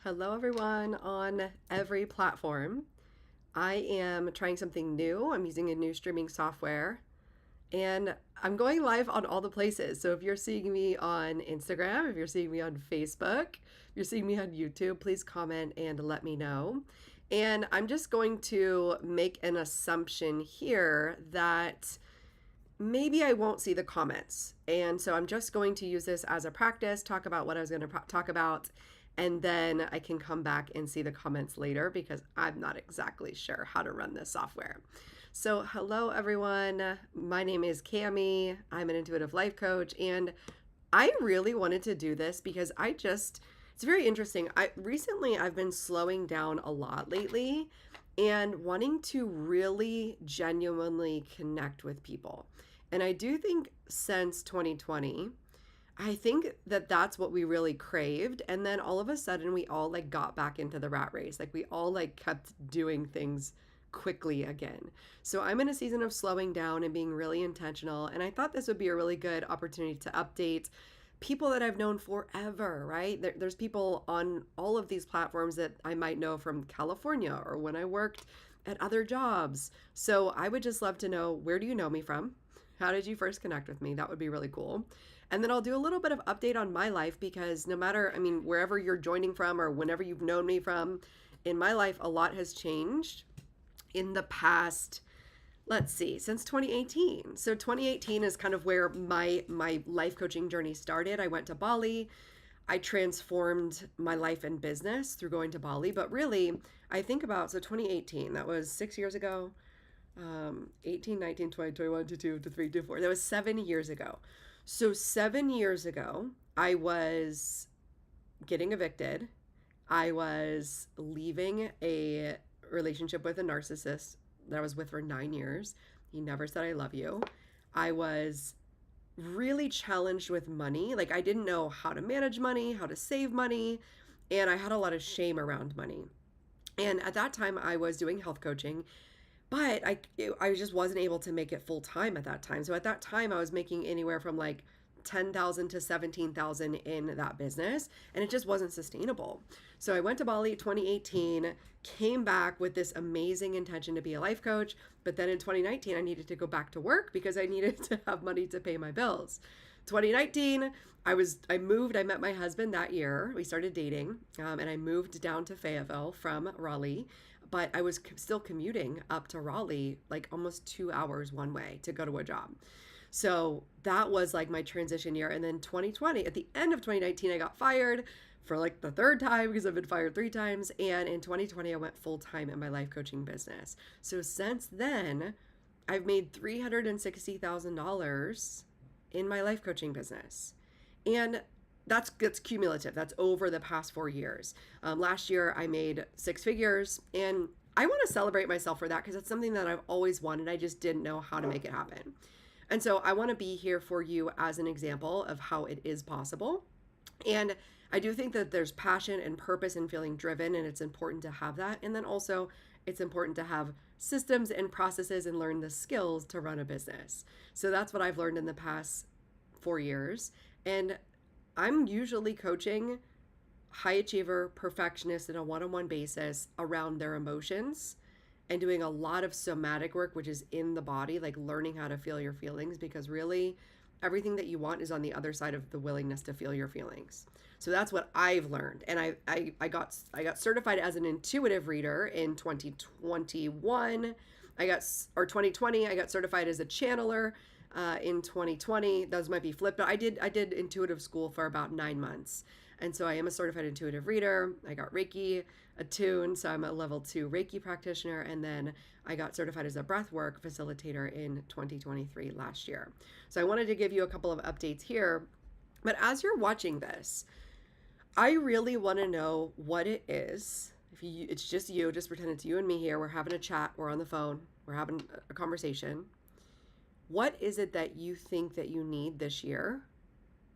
Hello, everyone on every platform. I am trying something new. I'm using a new streaming software and I'm going live on all the places. So if you're seeing me on Instagram, if you're seeing me on Facebook, if you're seeing me on YouTube, please comment and let me know. And I'm just going to make an assumption here that maybe I won't see the comments. And so I'm just going to use this as a practice, talk about what I was going to talk about, and then I can come back and see the comments later because I'm not exactly sure how to run this software. So, hello everyone. My name is Cami. I'm an intuitive life coach, and I really wanted to do this because it's very interesting. I've been slowing down a lot lately and wanting to really genuinely connect with people. And I do think since 2020, I think that that's what we really craved. And then all of a sudden, we all like got back into the rat race. Like we all like kept doing things quickly again. So I'm in a season of slowing down and being really intentional. And I thought this would be a really good opportunity to update people that I've known forever, right? There's people on all of these platforms that I might know from California or when I worked at other jobs. So I would just love to know, where do you know me from? How did you first connect with me? That would be really cool. And then I'll do a little bit of update on my life because no matter, wherever you're joining from or whenever you've known me from, in my life, a lot has changed in the past, let's see, since 2018. So 2018 is kind of where my life coaching journey started. I went to Bali. I transformed my life and business through going to Bali. But really, I think about, so 2018, that was 6 years ago. 18, 19, 20, 21, 22, 23, 24. That was 7 years ago. So 7 years ago, I was getting evicted. I was leaving a relationship with a narcissist that I was with for 9 years. He never said, I love you. I was really challenged with money. Like, I didn't know how to manage money, how to save money, and I had a lot of shame around money. And at that time, I was doing health coaching, but I just wasn't able to make it full time at that time. So at that time, I was making anywhere from like 10,000 to 17,000 in that business, and it just wasn't sustainable. So I went to Bali 2018, came back with this amazing intention to be a life coach, but then in 2019 I needed to go back to work because I needed to have money to pay my bills. 2019, I met my husband that year. We started dating, and I moved down to Fayetteville from Raleigh, but I was still commuting up to Raleigh like almost 2 hours one way to go to a job. So that was like my transition year. And then 2020, at the end of 2019, I got fired for like the third time because I've been fired 3 times. And in 2020, I went full time in my life coaching business. So since then, I've made $360,000 in my life coaching business. And that's cumulative. That's over the past 4 years. Last year, I made 6 figures, and I want to celebrate myself for that because it's something that I've always wanted. I just didn't know how to make it happen. And so I want to be here for you as an example of how it is possible. And I do think that there's passion and purpose in feeling driven, and it's important to have that. And then also, it's important to have systems and processes and learn the skills to run a business. So that's what I've learned in the past 4 years. And I'm usually coaching high achiever perfectionists on a one-on-one basis around their emotions and doing a lot of somatic work, which is in the body, like learning how to feel your feelings, because really everything that you want is on the other side of the willingness to feel your feelings. So that's what I've learned. And I got certified as an intuitive reader in 2021. 2020, I got certified as a channeler in 2020. Those might be flipped, but I did intuitive school for about 9 months. And so I am a certified intuitive reader. I got Reiki attuned, so I'm a level 2 Reiki practitioner. And then I got certified as a breathwork facilitator in 2023 last year. So I wanted to give you a couple of updates here. But as you're watching this, I really want to know what it is. It's just you, just pretend it's you and me here. We're having a chat. We're on the phone. We're having a conversation. What is it that you think that you need this year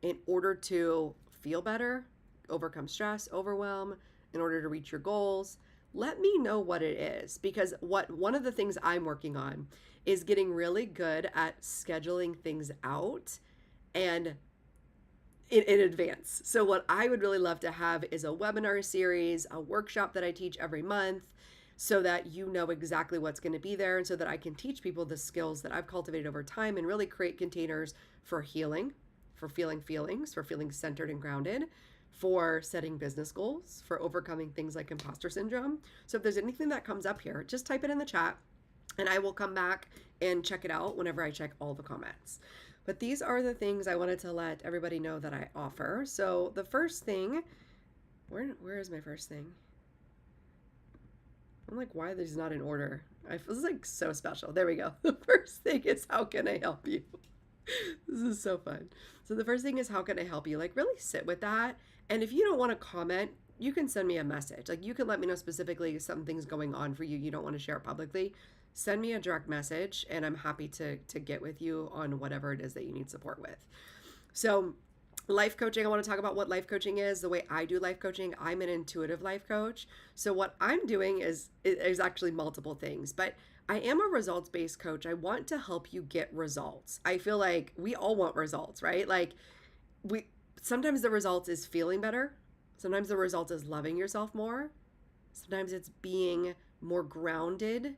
in order to feel better, overcome stress, overwhelm, in order to reach your goals? Let me know what it is, because one of the things I'm working on is getting really good at scheduling things out and in advance. So what I would really love to have is a webinar series, a workshop that I teach every month, so that you know exactly what's going to be there, and so that I can teach people the skills that I've cultivated over time and really create containers for healing, for feeling feelings, for feeling centered and grounded, for setting business goals, for overcoming things like imposter syndrome. So if there's anything that comes up here, just type it in the chat and I will come back and check it out whenever I check all the comments. But these are the things I wanted to let everybody know that I offer. So the first thing, where is my first thing? I'm like, why this is not in order? I feel like so special. There we go. The first thing is, how can I help you? This is so fun. So the first thing is, how can I help you? Like, really sit with that. And if you don't want to comment, you can send me a message. Like, you can let me know specifically something's going on for you. You don't want to share it publicly. Send me a direct message, and I'm happy to get with you on whatever it is that you need support with. So life coaching, I want to talk about what life coaching is. The way I do life coaching, I'm an intuitive life coach. So what I'm doing is actually multiple things, but I am a results-based coach. I want to help you get results. I feel like we all want results, right? Like we sometimes the result is feeling better. Sometimes the result is loving yourself more. Sometimes it's being more grounded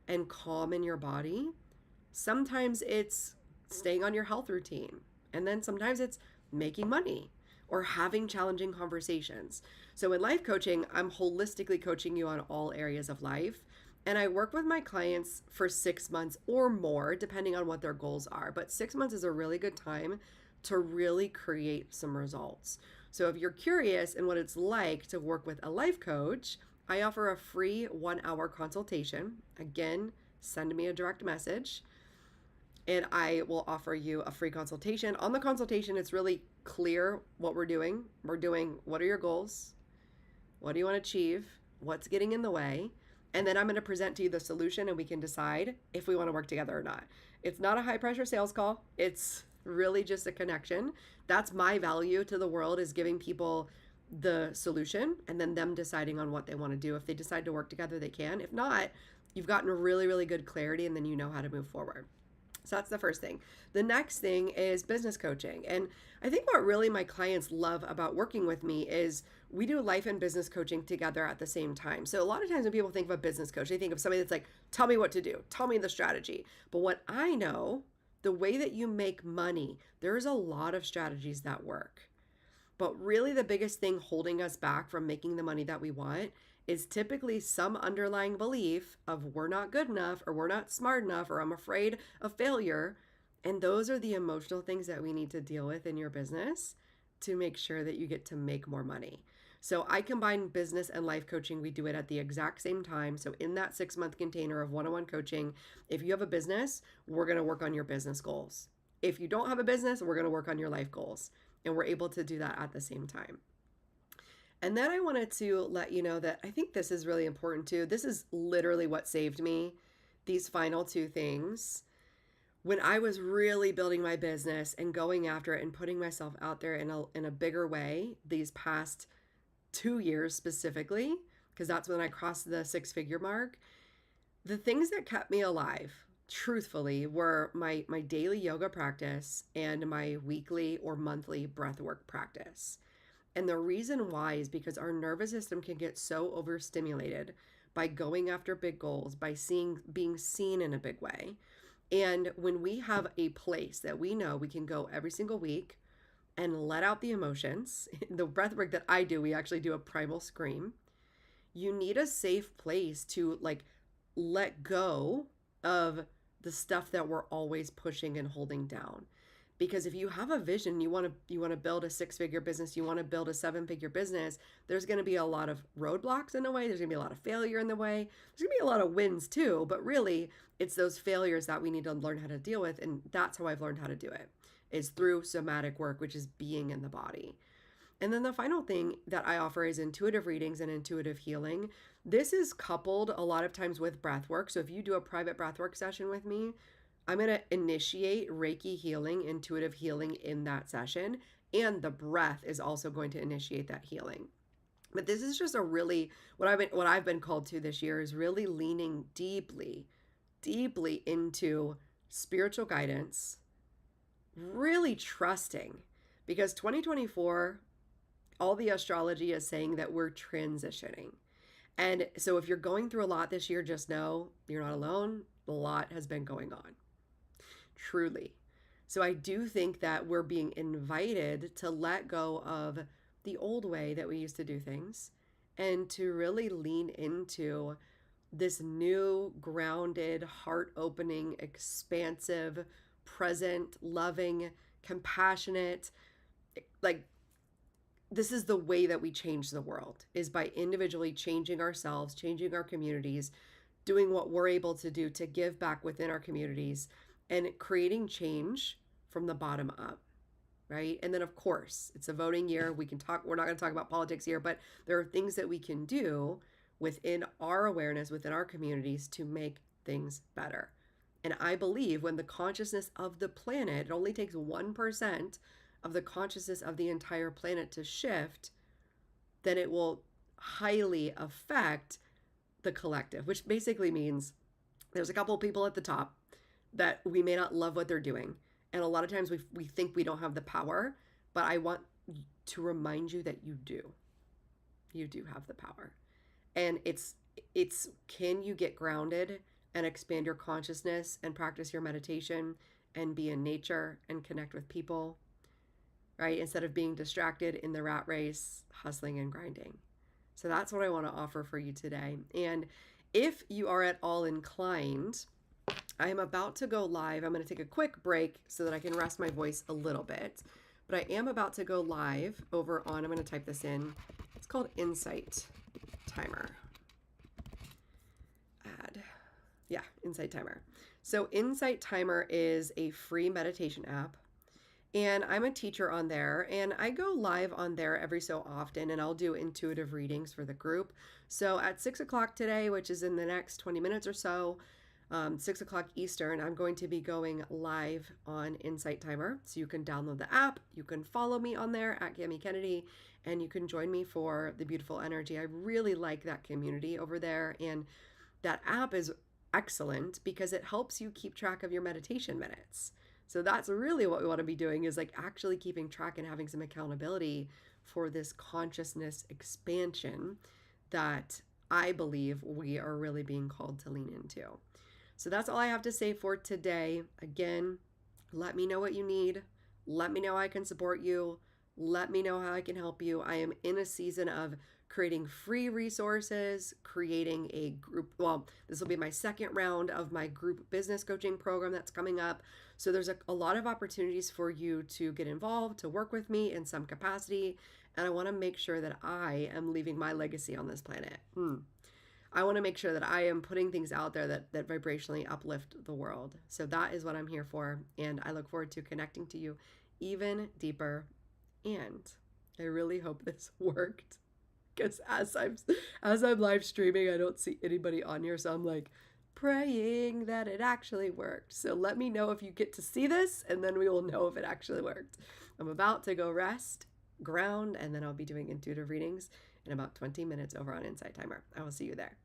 and calm in your body. Sometimes it's staying on your health routine. And then sometimes it's making money or having challenging conversations. So in life coaching, I'm holistically coaching you on all areas of life. And I work with my clients for 6 months or more, depending on what their goals are. But 6 months is a really good time to really create some results. So if you're curious in what it's like to work with a life coach, I offer a free 1-hour consultation. Again, send me a direct message and I will offer you a free consultation. On the consultation, it's really clear what we're doing. We're doing, what are your goals? What do you want to achieve? What's getting in the way? And then I'm going to present to you the solution and we can decide if we want to work together or not. It's not a high pressure sales call. It's really just a connection. That's my value to the world, is giving people the solution and then them deciding on what they want to do. If they decide to work together, they can. If not, you've gotten really, really good clarity and then you know how to move forward. So that's the first thing. The next thing is business coaching. And I think what really my clients love about working with me is we do life and business coaching together at the same time. So a lot of times when people think of a business coach, they think of somebody that's like, tell me what to do, tell me the strategy. But what I know, the way that you make money, there's a lot of strategies that work. But really the biggest thing holding us back from making the money that we want is typically some underlying belief of we're not good enough or we're not smart enough or I'm afraid of failure. And those are the emotional things that we need to deal with in your business to make sure that you get to make more money. So I combine business and life coaching. We do it at the exact same time. So in that 6-month container of one-on-one coaching, if you have a business, we're going to work on your business goals. If you don't have a business, we're going to work on your life goals. And we're able to do that at the same time. And then I wanted to let you know that I think this is really important too. This is literally what saved me, these final 2 things. When I was really building my business and going after it and putting myself out there in a bigger way, these past 2 years specifically, because that's when I crossed the 6-figure mark, the things that kept me alive, truthfully, were my daily yoga practice and my weekly or monthly breathwork practice. And the reason why is because our nervous system can get so overstimulated by going after big goals, by being seen in a big way. And when we have a place that we know we can go every single week and let out the emotions, the breathwork that I do, we actually do a primal scream. You need a safe place to like let go of the stuff that we're always pushing and holding down. Because if you have a vision, you want to build a 6-figure business, you want to build a 7-figure business, there's going to be a lot of roadblocks in the way. There's going to be a lot of failure in the way. There's going to be a lot of wins too, but really it's those failures that we need to learn how to deal with. And that's how I've learned how to do it, is through somatic work, which is being in the body. And then the final thing that I offer is intuitive readings and intuitive healing. This is coupled a lot of times with breath work. So if you do a private breath work session with me, I'm going to initiate Reiki healing, intuitive healing in that session, and the breath is also going to initiate that healing. But this is just a really, what I've been called to this year is really leaning deeply into spiritual guidance, really trusting, because 2024, all the astrology is saying that we're transitioning. And so if you're going through a lot this year, just know you're not alone. A lot has been going on, truly. So I do think that we're being invited to let go of the old way that we used to do things and to really lean into this new, grounded, heart opening, expansive, present, loving, compassionate, like, this is the way that we change the world, is by individually changing ourselves, changing our communities, doing what we're able to do to give back within our communities and creating change from the bottom up, right? And then of course, it's a voting year. We're not going to talk about politics here, but there are things that we can do within our awareness, within our communities to make things better. And I believe when the consciousness of the planet, it only takes 1% of the consciousness of the entire planet to shift, then it will highly affect the collective, which basically means there's a couple of people at the top that we may not love what they're doing. And a lot of times we think we don't have the power, but I want to remind you that you do. You do have the power. And it's can you get grounded and expand your consciousness and practice your meditation and be in nature and connect with people, right? Instead of being distracted in the rat race, hustling and grinding. So that's what I want to offer for you today. And if you are at all inclined, I am about to go live. I'm going to take a quick break so that I can rest my voice a little bit. But I am about to go live over on, I'm going to type this in. It's called Insight Timer. Insight Timer. So Insight Timer is a free meditation app. And I'm a teacher on there, and I go live on there every so often, and I'll do intuitive readings for the group. So at 6 o'clock today, which is in the next 20 minutes or so, 6 o'clock Eastern, I'm going to be going live on Insight Timer. So you can download the app, you can follow me on there at Cami Kennedy, and you can join me for the beautiful energy. I really like that community over there, and that app is excellent because it helps you keep track of your meditation minutes. So that's really what we want to be doing, is like actually keeping track and having some accountability for this consciousness expansion that I believe we are really being called to lean into. So that's all I have to say for today. Again, let me know what you need. Let me know how I can support you. Let me know how I can help you. I am in a season of creating free resources, creating a group. Well, this will be my second round of my group business coaching program that's coming up. So there's a lot of opportunities for you to get involved, to work with me in some capacity. And I want to make sure that I am leaving my legacy on this planet. I want to make sure that I am putting things out there that vibrationally uplift the world. So that is what I'm here for. And I look forward to connecting to you even deeper. And I really hope this worked, because as I'm live streaming, I don't see anybody on here. So I'm like praying that it actually worked. So let me know if you get to see this, and then we will know if it actually worked. I'm about to go rest, ground, and then I'll be doing intuitive readings in about 20 minutes over on Insight Timer. I will see you there.